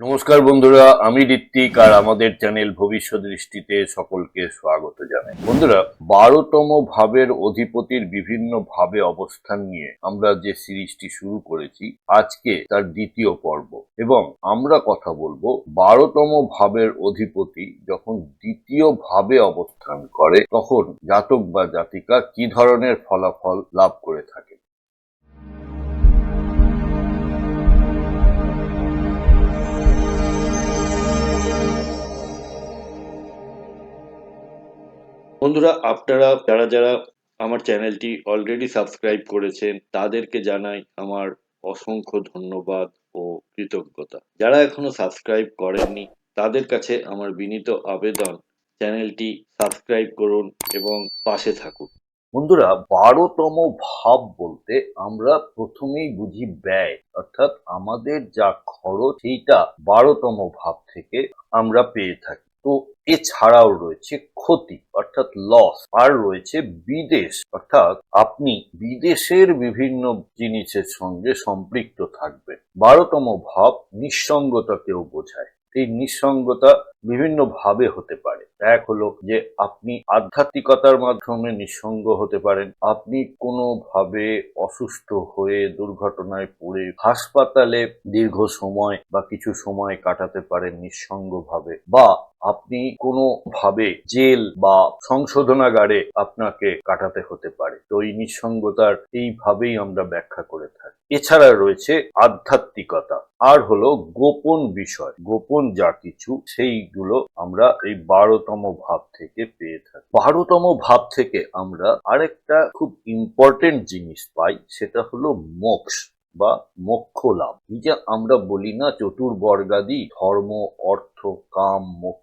নমস্কার বন্ধুরা, আমি ঋত্বিক আর আমাদের চ্যানেল ভবিষ্যৎ দৃষ্টিতে সকলকে স্বাগত জানাই। বন্ধুরা, 12তম ভাবের অধিপতির বিভিন্ন ভাবে অবস্থান নিয়ে আমরা যে সিরিজটি শুরু করেছি, আজকে তার দ্বিতীয় পর্ব। এবং আমরা কথা বলবো 12তম ভাবের অধিপতি যখন দ্বিতীয় ভাবে অবস্থান করে তখন জাতক বা জাতিকা কি ধরনের ফলাফল লাভ করে থাকে। বন্ধুরা, আপনারা যারা যারা আমার চ্যানেলটি অলরেডি সাবস্ক্রাইব করেছেন তাদেরকে জানাই আমার অসংখ্য ধন্যবাদ ও কৃতজ্ঞতা। যারা এখনো সাবস্ক্রাইব করেননি তাদের কাছে আমার বিনীত আবেদন, চ্যানেলটি সাবস্ক্রাইব করুন এবং পাশে থাকুন। বন্ধুরা, 12তম ভাব বলতে আমরা প্রথমেই বুঝি ব্যয়, অর্থাৎ আমাদের যা খরচ সেইটা 12তম ভাব থেকে আমরা পেয়ে থাকি। তো এছাড়াও রয়েছে ক্ষতি অর্থাৎ লস, আর রয়েছে বিদেশ অর্থাৎ আপনি বিদেশের বিভিন্ন জিনিসের সঙ্গে সম্পৃক্ত থাকবেন। 12তম ভাব নিঃসঙ্গতাকেও বোঝায়। এই নিঃসঙ্গতা বিভিন্ন ভাবে হতে পারে। এক হলো যে আপনি আধ্যাত্মিকতার মাধ্যমে নিঃসঙ্গ হতে পারেন, আপনি কোনোভাবে অসুস্থ হয়ে দুর্ঘটনায় পড়ে হাসপাতালে দীর্ঘ সময় বা কিছু সময় কাটাতে পারেন নিঃসঙ্গ ভাবে, বা আপনি কোনোভাবে জেল বা সংশোধনাগারে আপনাকে কাটাতে হতে পারে। তো এই নিঃসঙ্গতার এইভাবেই আমরা ব্যাখ্যা করে থাকি। এছাড়া রয়েছে আধ্যাত্মিকতা, আর হলো গোপন বিষয়, গোপন যা কিছু সেইগুলো আমরা এই 12তম ভাব থেকে পেয়ে থাকি। 12তম ভাব থেকে আমরা আরেকটা খুব ইম্পর্টেন্ট জিনিস পাই, সেটা হলো মোক্ষ বা মোক্ষ লাভ। এই যে আমরা বলি না চতুর্বর্গাদি, ধর্ম, অর্থ, কাম, মোক্ষ,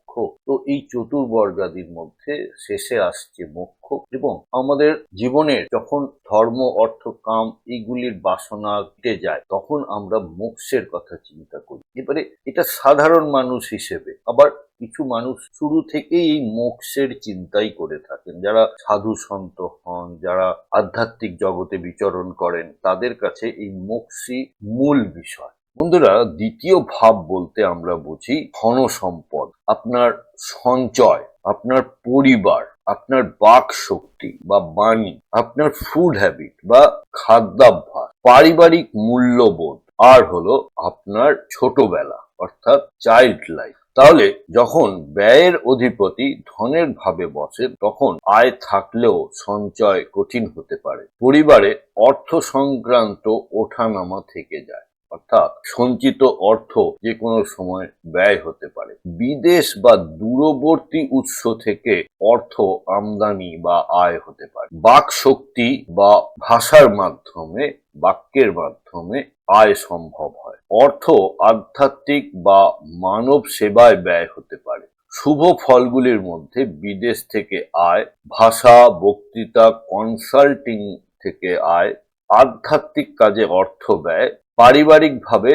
তো এই চতুর্বর্গাদির মধ্যে শেষে আসছে মোক্ষ। এবং আমাদের জীবনের যখন ধর্ম, অর্থ, কাম এইগুলির বাসনা কেটে যায় তখন আমরা মোক্ষের কথা চিন্তা করি। এবারে এটা সাধারণ মানুষ হিসেবে, আবার কিছু মানুষ শুরু থেকেই এই মোক্ষের চিন্তাই করে থাকেন, যারা সাধু সন্ত হন, যারা আধ্যাত্মিক জগতে বিচরণ করেন, তাদের কাছে এই মোক্ষই মূল বিষয়। বন্ধুরা, দ্বিতীয় ভাব বলতে আমরা বুঝি ধন সম্পদ, আপনার সঞ্চয়, আপনার পরিবার, আপনার বাক শক্তি বা বাণী, আপনার ফুড হ্যাবিট বা খাদ্যাভ্যাস, পারিবারিক মূল্যবোধ, আর হলো আপনার ছোটবেলা অর্থাৎ চাইল্ড লাইফ। তাহলে যখন ব্যয়ের অধিপতি ধনের ভাবে বসে তখন আয় থাকলেও সঞ্চয় কঠিন হতে পারে, পরিবারে অর্থ সংক্রান্ত ওঠানামা থেকে যায়, অর্থাৎ সঞ্চিত অর্থ যে কোনো সময় ব্যয় হতে পারে। বিদেশ বা দূরবর্তী উৎস থেকে অর্থ আমদানি বা আয় হতে পারে। বাক শক্তি বা ভাষার মাধ্যমে, বাক্যের মাধ্যমে আয় সম্ভব হয়। অর্থ আধ্যাত্মিক বা মানব সেবায় ব্যয় হতে পারে। শুভ ফলগুলির মধ্যে বিদেশ থেকে আয়, ভাষা, বক্তৃতা, কনসাল্টিং থেকে আয়, আধ্যাত্মিক কাজে অর্থ ব্যয়, পারিবারিকভাবে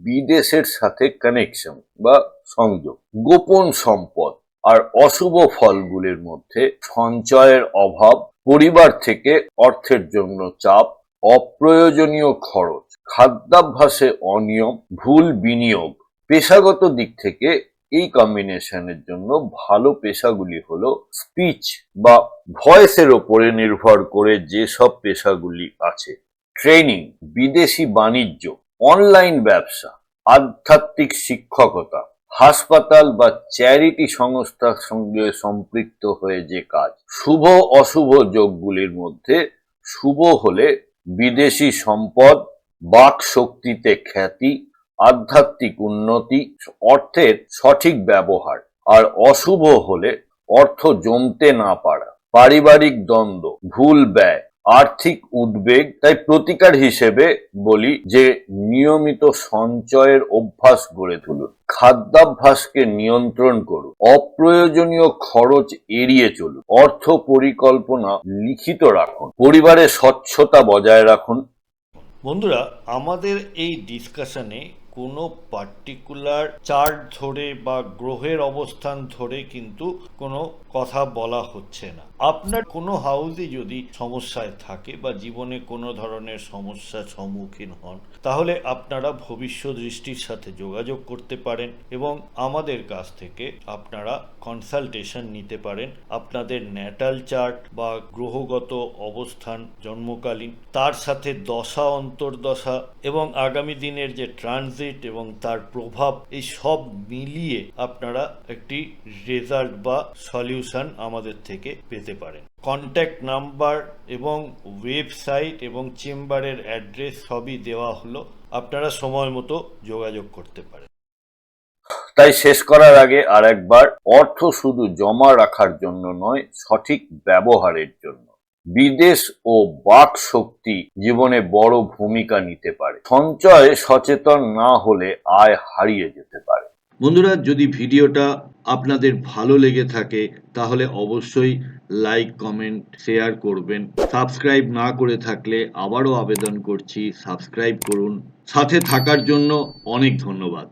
বিদেশের সাথে কানেকশন বা সংযোগ। গোপন সম্পদ আর অশুভ ফলগুলির মধ্যে সঞ্চয়ের অভাব, পরিবার থেকে অর্থের জন্য চাপ, অপ্রয়োজনীয় খরচ, খাদ্যাভ্যাসে অনিয়ম, ভুল বিনিয়োগ। পেশাগত দিক থেকে এই কম্বিনেশনের জন্য ভালো পেশাগুলি হলো স্পিচ বা ভয়েসের ওপরে নির্ভর করে যেসব পেশাগুলি আছে, ট্রেনিং, বিদেশি বাণিজ্য, অনলাইন ব্যবসা, আধ্যাত্মিক শিক্ষকতা, হাসপাতাল বা চ্যারিটি সংস্থার সঙ্গে সম্পৃক্ত হয়ে যে কাজ। শুভ অশুভ যোগগুলির মধ্যে শুভ হলে বিদেশি সম্পদ, বাক শক্তিতে খ্যাতি, আধ্যাত্মিক উন্নতি, অর্থের সঠিক ব্যবহার, আর অশুভ হলে অর্থ জমতে না পারা, পারিবারিক দ্বন্দ্ব, ভুল ব্যয়, আর্থিক উদ্বেগ। তাই প্রতিকার হিসেবে বলি যে নিয়মিত সঞ্চয়ের অভ্যাস গড়ে তুলুন, খাদ্যাভ্যাসকে নিয়ন্ত্রণ করুন, অপ্রয়োজনীয় খরচ এড়িয়ে চলুন, অর্থ পরিকল্পনা লিখিত রাখুন, পরিবারের স্বচ্ছতা বজায় রাখুন। বন্ধুরা, আমাদের এই ডিসকাশনে কোনো পার্টিকুলার চার্ট ধরে বা গ্রহের অবস্থান ধরে কিন্তু কোনো কথা বলা হচ্ছে না। আপনার কোনো হাউসে যদি সমস্যায় থাকে বা জীবনে কোনো ধরনের সমস্যার সম্মুখীন হন, তাহলে আপনারা ভবিষ্যৎ দৃষ্টির সাথে যোগাযোগ করতে পারেন এবং আমাদের কাছ থেকে আপনারা কনসালটেশন নিতে পারেন। আপনাদের ন্যাটাল চার্ট বা গ্রহগত অবস্থান জন্মকালীন, তার সাথে দশা অন্তর্দশা এবং আগামী দিনের যে ট্রানজিট এবং তার প্রভাব, এই সব মিলিয়ে আপনারা একটি রেজাল্ট বা সলিউশন আমাদের থেকে পেতে পারেন। কন্ট্যাক্ট নাম্বার এবং ওয়েবসাইট এবং চেম্বারের অ্যাড্রেস সবই দেওয়া হলো, আপনারা সময় মতো যোগাযোগ করতে পারেন। তাই শেষ করার আগে আর একবার, অর্থ শুধু জমা রাখার জন্য নয়, সঠিক ব্যবহারের জন্য। বিদেশ ও বাক শক্তি জীবনে বড় ভূমিকা নিতে পারে। সঞ্চয়ে সচেতন না হলে আয় হারিয়ে যেতে পারে। বন্ধুরা, যদি ভিডিওটা আপনাদের ভালো লেগে থাকে তাহলে অবশ্যই লাইক, কমেন্ট, শেয়ার করবেন। সাবস্ক্রাইব না করে থাকলে আবারও আবেদন করছি, সাবস্ক্রাইব করুন। সাথে থাকার জন্য অনেক ধন্যবাদ।